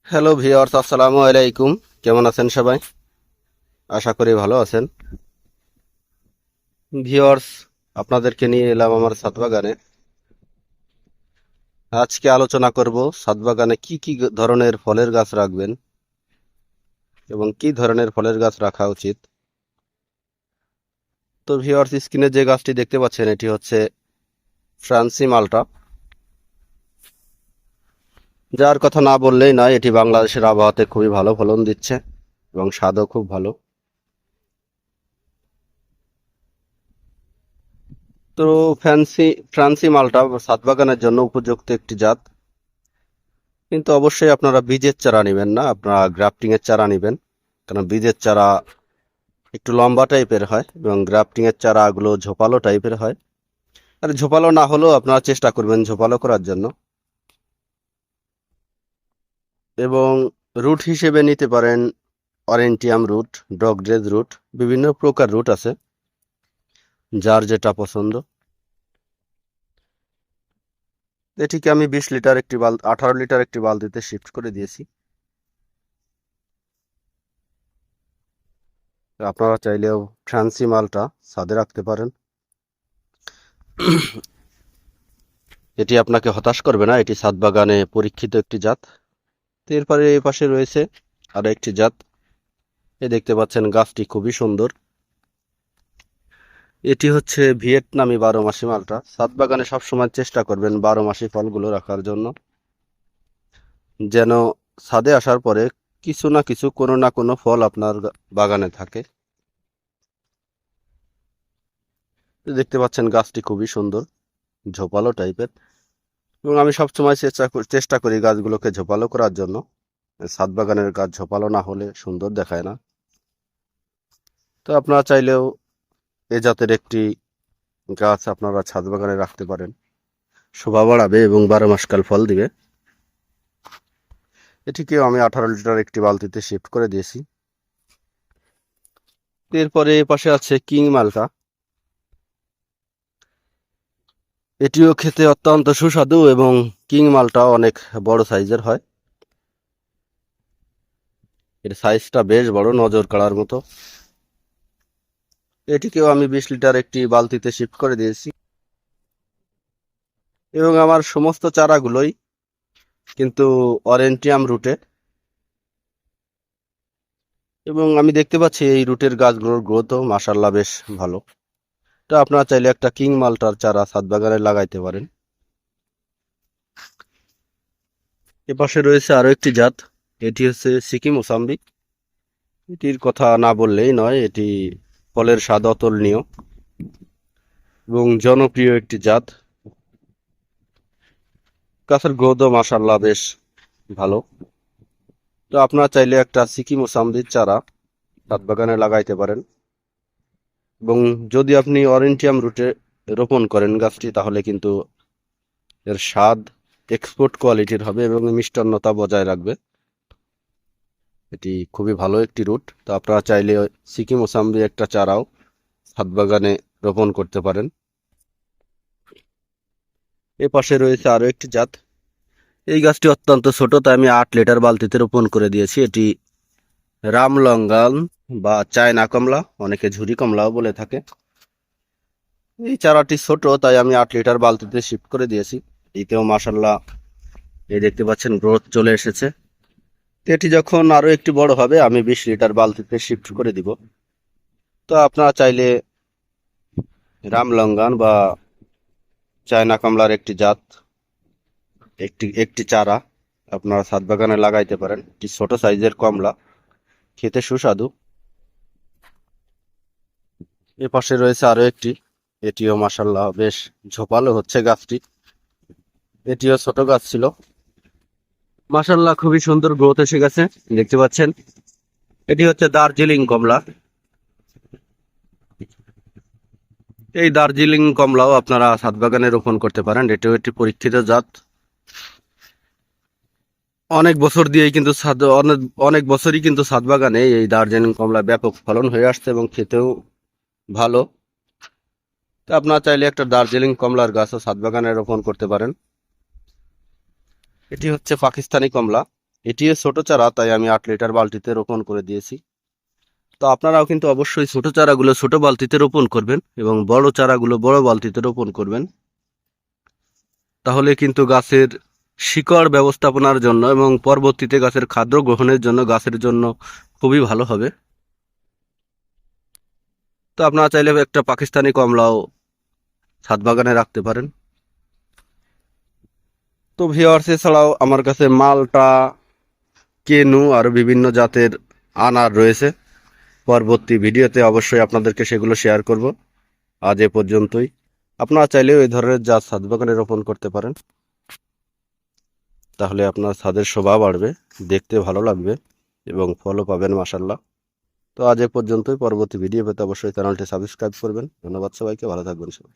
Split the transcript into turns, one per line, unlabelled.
Hello viewers, আসসালামু আলাইকুম। কেমন আছেন সবাই? আশা করি ভালো আছেন। ভিউয়ার্স, আপনাদেরকে নিয়ে এলাম আমার ছাদ বাগানে। আজকে আলোচনা করব ছাদ বাগানে কি কি ধরনের ফলের গাছ রাখবেন এবং কি ধরনের ফলের গাছ রাখা উচিত। তো ভিউয়ার্স, স্ক্রিনে যে গাছটি দেখতে পাচ্ছেন এটি হচ্ছে ফ্রান্সি মালটা, যার কথা না বললেই নয়। এটি বাংলাদেশের আবহাওয়াতে খুবই ভালো ফলন দিচ্ছে এবং স্বাদও খুব ভালো। তো ফ্রান্সি মালটা ছাদ বাগানের জন্য উপযুক্ত একটি জাত, কিন্তু অবশ্যই আপনারা বীজের চারা নেবেন না, আপনারা গ্রাফটিং এর চারা নেবেন। কারণ বীজের চারা একটু লম্বা টাইপের হয় এবং গ্রাফটিং এর চারাগুলো ঝোপালো টাইপের হয়। আর ঝোপালো না হলেও আপনারা চেষ্টা করবেন ঝোপালো করার জন্য। এবং রুট হিসেবে নিতে পারেন অরেন্টিয়াম রুট, ডগড্রেজ রুট, বিভিন্ন প্রকার রুট আছে, যার যেটা পছন্দ। এটিকে আমি 20 লিটার 18 লিটার একটি বালতিতে শিফট করে দিয়েছি। আপনারা চাইলেও ফ্রান্সি মালটা ছাদে রাখতে পারেন। এটি আপনাকে হতাশ করবে না, এটি ছাদ বাগানে পরীক্ষিত একটি জাত। তো এরপরে এই পাশে রয়েছে আরো একটি জাত। এই দেখতে পাচ্ছেন গাছটি খুবই সুন্দর। এটি হচ্ছে ভিয়েতনামি 12 মাসি মালটা। ছাদ বাগানে সবসময় চেষ্টা করবেন 12 মাসি ফলগুলো রাখার জন্য, যেন ছাদে আসার পরে কিছু না কিছু, কোনো না কোনো ফল আপনার বাগানে থাকে। দেখতে পাচ্ছেন গাছটি খুবই সুন্দর, ঝোপালো টাইপের। এবং আমি সবসময় চেষ্টা করি গাছগুলোকে ঝোপালো করার জন্য। ছাদ বাগানের গাছ ঝোপালো না হলে সুন্দর দেখায় না। তো আপনারা চাইলেও এ জাতের একটি গাছ আপনারা ছাদ বাগানে রাখতে পারেন, শোভা বাড়াবে এবং 12 মাসকাল ফল দিবে। এটিকেও আমি 18 লিটার একটি বালতিতে শিফট করে দিয়েছি। এরপরে এ পাশে আছে কিং মালটা। এটিও খেতে অত্যন্ত সুস্বাদু এবং কিং মালটা অনেক বড় সাইজের হয়। এর সাইজটা বেশ বড়, নজর কাড়ার মতো। এটিকেও আমি 20 লিটার একটি বালতিতে শিফট করে দিয়েছি। এবং আমার সমস্ত চারাগুলোই কিন্তু অরেন্টিয়াম রুটে। এবং আমি দেখতে পাচ্ছি এই রুটের গাছগুলোর গ্রোথও মাশাআল্লাহ বেশ ভালো। তো আপনারা চাইলে একটা কিং মালটার চারা ছাদ বাগানে লাগাইতে পারেন। এপাশে রয়েছে আরো একটি জাত, এটি হচ্ছে সিকিম মোসাম্বি। এটির কথা না বললেই নয়, এটি ফলের স্বাদ অতুলনীয় এবং জনপ্রিয় একটি জাত। গাছের গ্রোথও মাশাআল্লাহ বেশ ভালো। তো আপনারা চাইলে একটা সিকিম মোসাম্বির চারা ছাদ বাগানে লাগাইতে পারেন। এবং যদি আপনি অরেন্টিয়াম রুটে রোপণ করেন গাছটি, তাহলে কিন্তু এর স্বাদ এক্সপোর্ট কোয়ালিটির হবে এবং মিষ্টান্নতা বজায় রাখবে। এটি খুবই ভালো একটি রুট। তো আপনারা চাইলে সিকিম মোসাম্বি একটা চারাও ছাদ বাগানে রোপণ করতে পারেন। এ পাশে রয়েছে আরো একটি জাত। এই গাছটি অত্যন্ত ছোট, তাই আমি 8 লিটার বালতিতে রোপণ করে দিয়েছি। এটি রামলঙ্গান বা চায়না কমলা, অনেকে ঝুরি কমলাও বলে থাকে। এই চারাটি ছোট, তাই আমি 8 লিটার বালতিতে শিফট করে দিয়েছি। এতেও মাশাআল্লাহ এই দেখতে পাচ্ছেন গ্রোথ চলে এসেছে। তো এটি যখন আরো একটু বড় হবে আমি 20 লিটার বালতিতে শিফট করে দিব। তো আপনারা চাইলে রামলঙ্গান বা চায়না কমলার একটি জাত, একটি একটি চারা আপনারা ছাদ বাগানে লাগাইতে পারেন। এটি ছোট সাইজের কমলা, খেতে সুস্বাদু। এ পাশে রয়েছে আরো একটি, এটিও মাশাআল্লাহ বেশ ঝোপালো হচ্ছে গাছটি। এটিও ছোট গাছ ছিল, মাশাআল্লাহ খুবই সুন্দর গ্রোথ এসে গেছে, দেখতে পাচ্ছেন। এটি হচ্ছে দার্জিলিং কমলা। এই দার্জিলিং কমলাও আপনারা ছাদ বাগানে রোপণ করতে পারেন। এটিও একটি পরীক্ষিত জাত। অনেক বছর দিয়েই কিন্তু অনেক বছরই কিন্তু ছাদ বাগানে এই দার্জিলিং কমলা ব্যাপক ফলন হয়ে আসছে এবং খেতেও ভালো। তো আপনারা চাইলে একটা দার্জিলিং কমলার গাছও ছাদ বাগানে রোপণ করতে পারেন। এটি হচ্ছে পাকিস্তানি কমলা। এটিও ছোট চারা, তাই আমি 8 লিটার বালতিতে রোপণ করে দিয়েছি। তো আপনারাও কিন্তু অবশ্যই ছোট চারাগুলো ছোট বালতিতে রোপণ করবেন এবং বড় চারাগুলো বড় বালতিতে রোপণ করবেন। তাহলে কিন্তু গাছের শিকড় ব্যবস্থাপনার জন্য এবং পরবর্তীতে গাছের খাদ্য গ্রহণের জন্য গাছের জন্য খুবই ভালো হবে। তো আপনারা চাইলে একটা পাকিস্তানি কমলাও ছাদ বাগানে রাখতে পারেন। তো ভিউয়ার্স, এছাড়াও আমার কাছে মালটা, কেনু আর বিভিন্ন জাতের আনার রয়েছে। পরবর্তী ভিডিওতে অবশ্যই আপনাদেরকে সেগুলো শেয়ার করব। আজ এ পর্যন্তই। আপনারা চাইলেও এই ধরনের জাত ছাদ বাগানে রোপণ করতে পারেন। তাহলে আপনার ছাদের শোভা বাড়বে, দেখতে ভালো লাগবে এবং ফলও পাবেন মাশাআল্লাহ। তো আজ এ পর্যন্তই। পরবর্তী ভিডিও পেতে অবশ্যই চ্যানেলটি সাবস্ক্রাইব করবেন। ধন্যবাদ সবাইকে, ভালো থাকবেন সবাই।